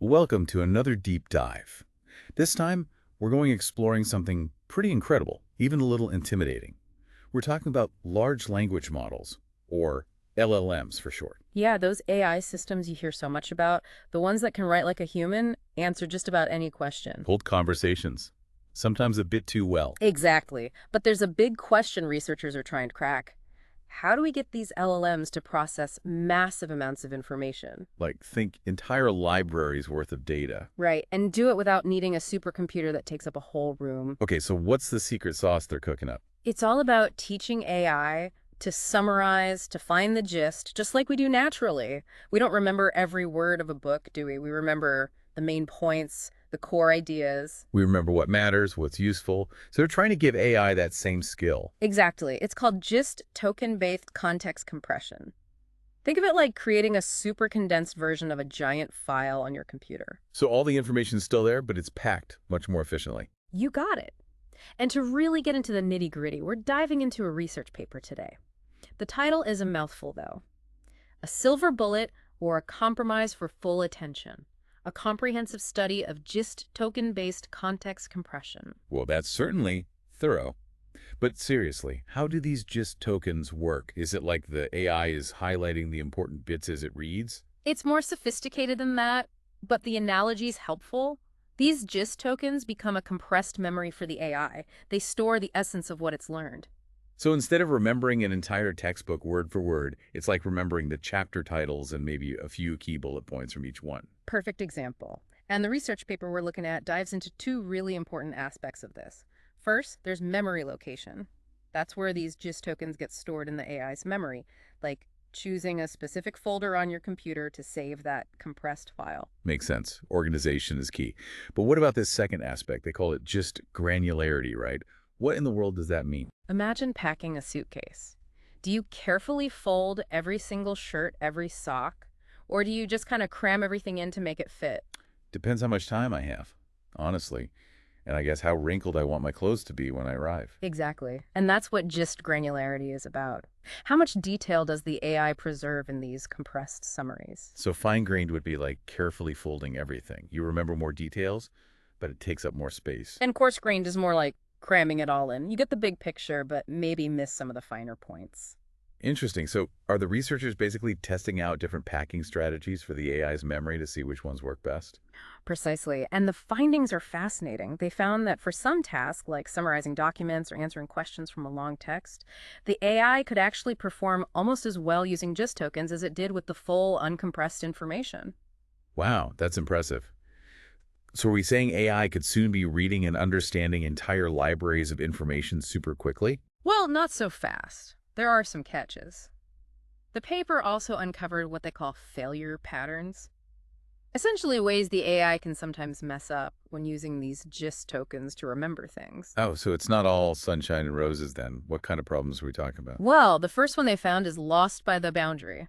Welcome to another deep dive. This time, we're going exploring something pretty incredible, even a little intimidating. We're talking about large language models, or LLMs for short. Yeah, those AI systems you hear so much about, the ones that can write like a human, answer just about any question. Hold conversations, sometimes a bit too well. Exactly. But there's a big question researchers are trying to crack. How do we get these LLMs to process massive amounts of information? Like, think entire libraries worth of data. Right, and do it without needing a supercomputer that takes up a whole room. Okay, so what's the secret sauce they're cooking up? It's all about teaching AI to summarize, to find the gist, just like we do naturally. We don't remember every word of a book, do we? We remember the main points, the core ideas. We remember what matters, what's useful. So they're trying to give AI that same skill. Exactly. It's called GIST, token-based context compression. Think of it like creating a super condensed version of a giant file on your computer. So all the information's still there, but it's packed much more efficiently. You got it. And to really get into the nitty-gritty, we're diving into a research paper today. The title is a mouthful, though. A Silver Bullet or a Compromise for Full Attention. A comprehensive study of GIST token-based context compression. Well, that's certainly thorough. But seriously, how do these GIST tokens work? Is it like the AI is highlighting the important bits as it reads? It's more sophisticated than that, but the analogy's helpful. These GIST tokens become a compressed memory for the AI. They store the essence of what it's learned. So instead of remembering an entire textbook word for word, it's like remembering the chapter titles and maybe a few key bullet points from each one. Perfect example. And the research paper we're looking at dives into two really important aspects of this. First, there's memory location. That's where these GIST tokens get stored in the AI's memory, like choosing a specific folder on your computer to save that compressed file. Makes sense. Organization is key. But what about this second aspect? They call it GIST granularity, right? What in the world does that mean? Imagine packing a suitcase. Do you carefully fold every single shirt, every sock, or do you just kind of cram everything in to make it fit? Depends how much time I have, honestly. And I guess how wrinkled I want my clothes to be when I arrive. Exactly. And that's what GIST granularity is about. How much detail does the AI preserve in these compressed summaries? So fine-grained would be like carefully folding everything. You remember more details, but it takes up more space. And coarse-grained is more like cramming it all in. You get the big picture, but maybe miss some of the finer points. Interesting. So are the researchers basically testing out different packing strategies for the AI's memory to see which ones work best? Precisely. And the findings are fascinating. They found that for some tasks, like summarizing documents or answering questions from a long text, the AI could actually perform almost as well using GIST tokens as it did with the full, uncompressed information. Wow, that's impressive. So are we saying AI could soon be reading and understanding entire libraries of information super quickly? Well, not so fast. There are some catches. The paper also uncovered what they call failure patterns. Essentially ways the AI can sometimes mess up when using these GIST tokens to remember things. Oh, so it's not all sunshine and roses then. What kind of problems are we talking about? Well, the first one they found is lost by the boundary.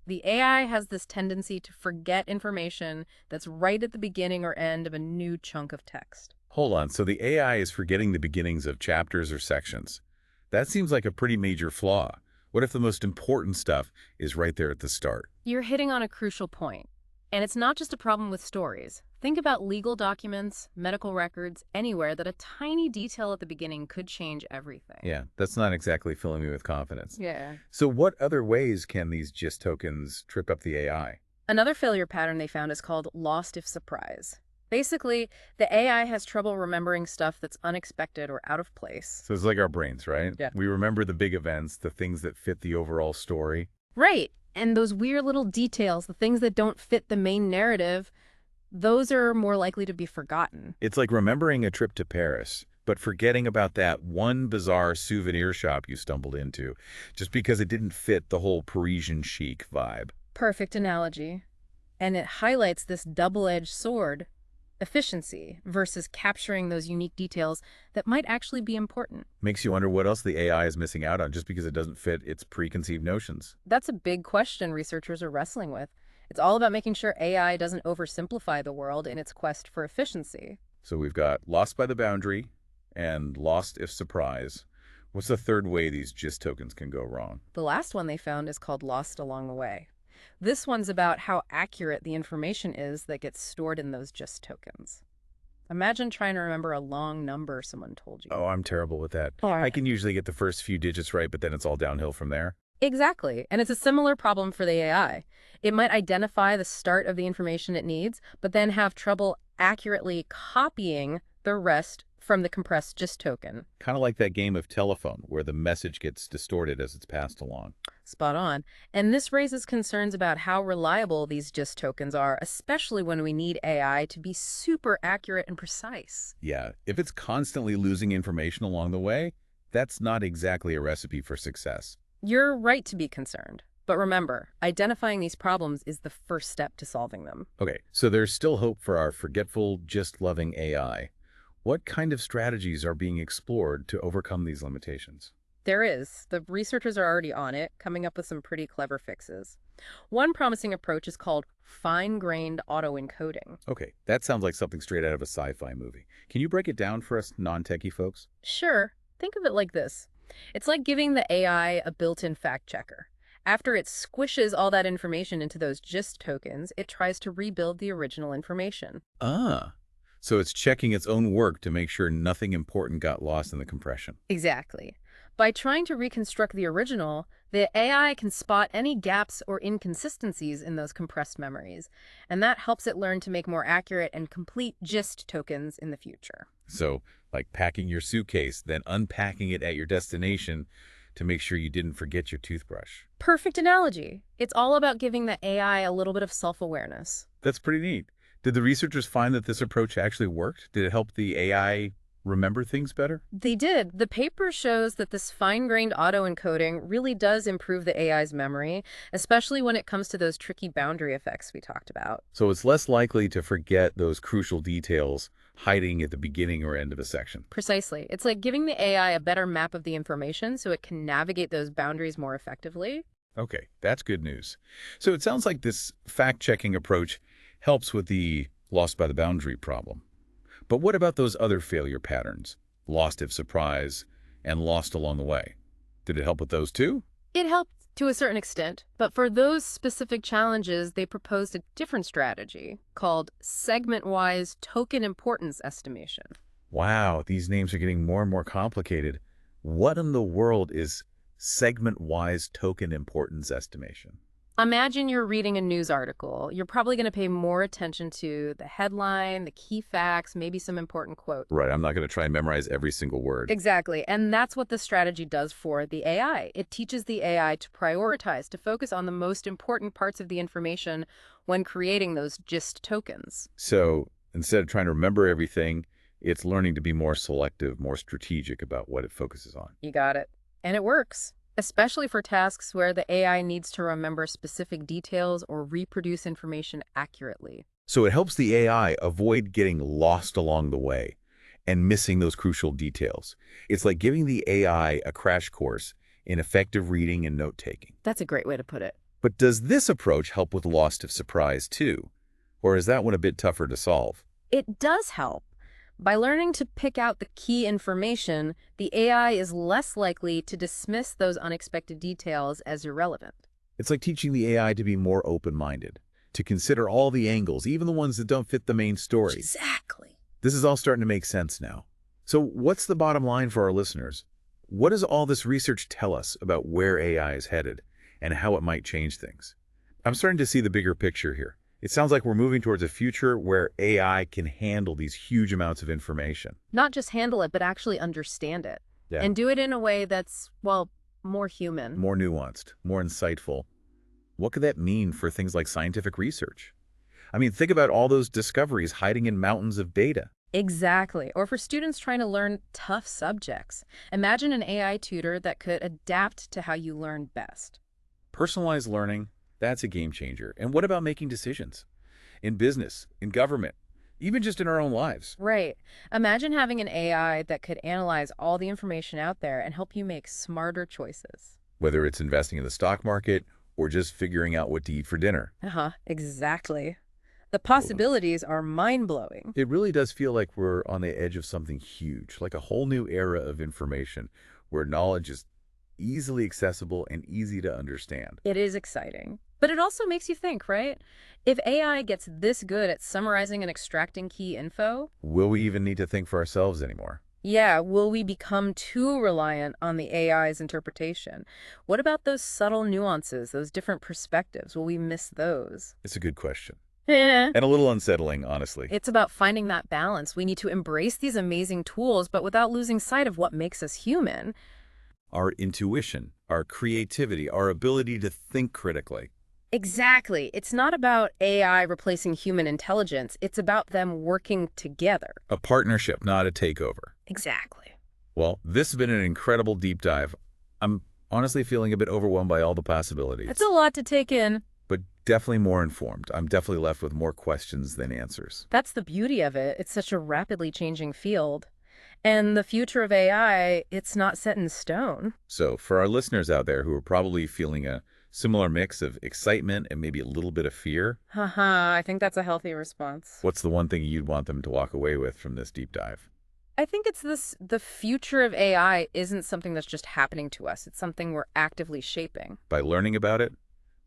The AI has this tendency to forget information that's right at the beginning or end of a new chunk of text. Hold on, so the AI is forgetting the beginnings of chapters or sections. That seems like a pretty major flaw. What if the most important stuff is right there at the start? You're hitting on a crucial point. And it's not just a problem with stories. Think about legal documents, medical records, anywhere that a tiny detail at the beginning could change everything. Yeah, that's not exactly filling me with confidence. Yeah. So what other ways can these GIST tokens trip up the AI? Another failure pattern they found is called lost if surprise. Basically, the AI has trouble remembering stuff that's unexpected or out of place. So it's like our brains, right? Yeah. We remember the big events, the things that fit the overall story. Right. And those weird little details, the things that don't fit the main narrative, those are more likely to be forgotten. It's like remembering a trip to Paris, but forgetting about that one bizarre souvenir shop you stumbled into, just because it didn't fit the whole Parisian chic vibe. Perfect analogy. And it highlights this double-edged sword. Efficiency versus capturing those unique details that might actually be important. Makes you wonder what else the AI is missing out on just because it doesn't fit its preconceived notions. That's a big question researchers are wrestling with. It's all about making sure AI doesn't oversimplify the world in its quest for efficiency. So we've got lost by the boundary and lost if surprise. What's the third way these GIST tokens can go wrong? The last one they found is called lost along the way. This one's about how accurate the information is that gets stored in those GIST tokens. Imagine trying to remember a long number someone told you. Oh, I'm terrible with that. Or I can usually get the first few digits right, but then it's all downhill from there. Exactly. And it's a similar problem for the AI. It might identify the start of the information it needs, but then have trouble accurately copying the rest from the compressed GIST token. Kind of like that game of telephone where the message gets distorted as it's passed along. Spot on. And this raises concerns about how reliable these GIST tokens are, especially when we need AI to be super accurate and precise. Yeah, if it's constantly losing information along the way, that's not exactly a recipe for success. You're right to be concerned. But remember, identifying these problems is the first step to solving them. Okay, so there's still hope for our forgetful, just loving AI. What kind of strategies are being explored to overcome these limitations? There is. The researchers are already on it, coming up with some pretty clever fixes. One promising approach is called fine-grained autoencoding. Okay, that sounds like something straight out of a sci-fi movie. Can you break it down for us non-techie folks? Sure, think of it like this. It's like giving the AI a built-in fact checker. After it squishes all that information into those GIST tokens, it tries to rebuild the original information. Ah, so it's checking its own work to make sure nothing important got lost in the compression. Exactly. By trying to reconstruct the original, the AI can spot any gaps or inconsistencies in those compressed memories, and that helps it learn to make more accurate and complete GIST tokens in the future. So, like packing your suitcase, then unpacking it at your destination to make sure you didn't forget your toothbrush. Perfect analogy. It's all about giving the AI a little bit of self-awareness. That's pretty neat. Did the researchers find that this approach actually worked? Did it help the AI remember things better? They did. The paper shows that this fine-grained autoencoding really does improve the AI's memory, especially when it comes to those tricky boundary effects we talked about. So it's less likely to forget those crucial details hiding at the beginning or end of a section. Precisely. It's like giving the AI a better map of the information so it can navigate those boundaries more effectively. Okay, that's good news. So it sounds like this fact-checking approach helps with the lost by the boundary problem. But what about those other failure patterns? Lost if surprise and lost along the way. Did it help with those too? It helped to a certain extent, but for those specific challenges, they proposed a different strategy called segment-wise token importance estimation. Wow, these names are getting more and more complicated. What in the world is segment-wise token importance estimation? Imagine you're reading a news article. You're probably going to pay more attention to the headline, the key facts, maybe some important quote. Right, I'm not going to try and memorize every single word. Exactly. And that's what the strategy does for the AI. It teaches the AI to prioritize, to focus on the most important parts of the information when creating those GIST tokens. So instead of trying to remember everything, it's learning to be more selective, more strategic about what it focuses on. You got it. And it works, especially for tasks where the AI needs to remember specific details or reproduce information accurately. So it helps the AI avoid getting lost along the way and missing those crucial details. It's like giving the AI a crash course in effective reading and note-taking. That's a great way to put it. But does this approach help with loss of surprise too? Or is that one a bit tougher to solve? It does help. By learning to pick out the key information, the AI is less likely to dismiss those unexpected details as irrelevant. It's like teaching the AI to be more open-minded, to consider all the angles, even the ones that don't fit the main story. Exactly. This is all starting to make sense now. So what's the bottom line for our listeners? What does all this research tell us about where AI is headed and how it might change things? I'm starting to see the bigger picture here. It sounds like we're moving towards a future where AI can handle these huge amounts of information. Not just handle it, but actually understand it. Yeah. And do it in a way that's, well, more human. More nuanced, more insightful. What could that mean for things like scientific research? I mean, think about all those discoveries hiding in mountains of data. Exactly. Or for students trying to learn tough subjects. Imagine an AI tutor that could adapt to how you learn best. Personalized learning, that's a game changer. And what about making decisions? In business, in government, even just in our own lives. Right. Imagine having an AI that could analyze all the information out there and help you make smarter choices. Whether it's investing in the stock market or just figuring out what to eat for dinner. Exactly. The possibilities are mind-blowing. It really does feel like we're on the edge of something huge, like a whole new era of information where knowledge is easily accessible and easy to understand. It is exciting. But it also makes you think, right? If AI gets this good at summarizing and extracting key info, Will we even need to think for ourselves anymore? yeah, will we become too reliant on the AI's interpretation? What about those subtle nuances, those different perspectives? Will we miss those? It's a good question. Yeah. And a little unsettling, honestly. It's about finding that balance. We need to embrace these amazing tools, but without losing sight of what makes us human. Our intuition, our creativity, our ability to think critically. Exactly. It's not about AI replacing human intelligence. It's about them working together. A partnership, not a takeover. Exactly. Well, this has been an incredible deep dive. I'm honestly feeling a bit overwhelmed by all the possibilities, It's a lot to take in. but definitely more informed. I'm definitely left with more questions than answers. That's the beauty of it. It's such a rapidly changing field. And the future of AI, it's not set in stone. So for our listeners out there who are probably feeling a similar mix of excitement and maybe a little bit of fear, Haha, I think that's a healthy response. what's the one thing you'd want them to walk away with from this deep dive? I think it's the future of AI isn't something that's just happening to us. It's something we're actively shaping. By learning about it,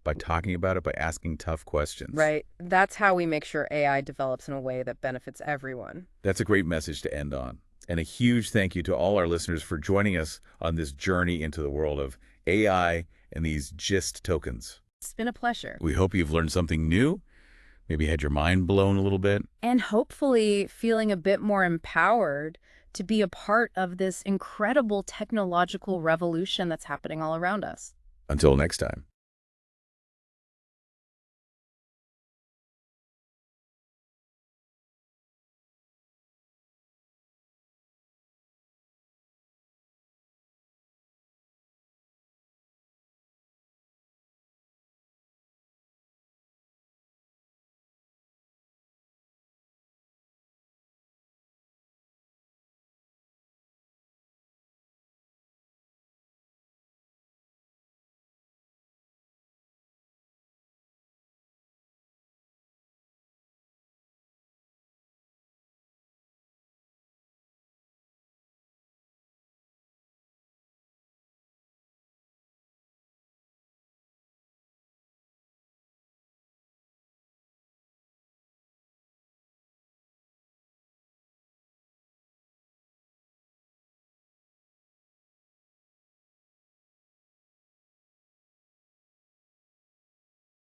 by talking about it, by asking tough questions. Right. That's how we make sure AI develops in a way that benefits everyone. That's a great message to end on. And a huge thank you to all our listeners for joining us on this journey into the world of AI and these GIST tokens. It's been a pleasure. We hope you've learned something new, maybe had your mind blown a little bit. And hopefully feeling a bit more empowered to be a part of this incredible technological revolution that's happening all around us. Until next time.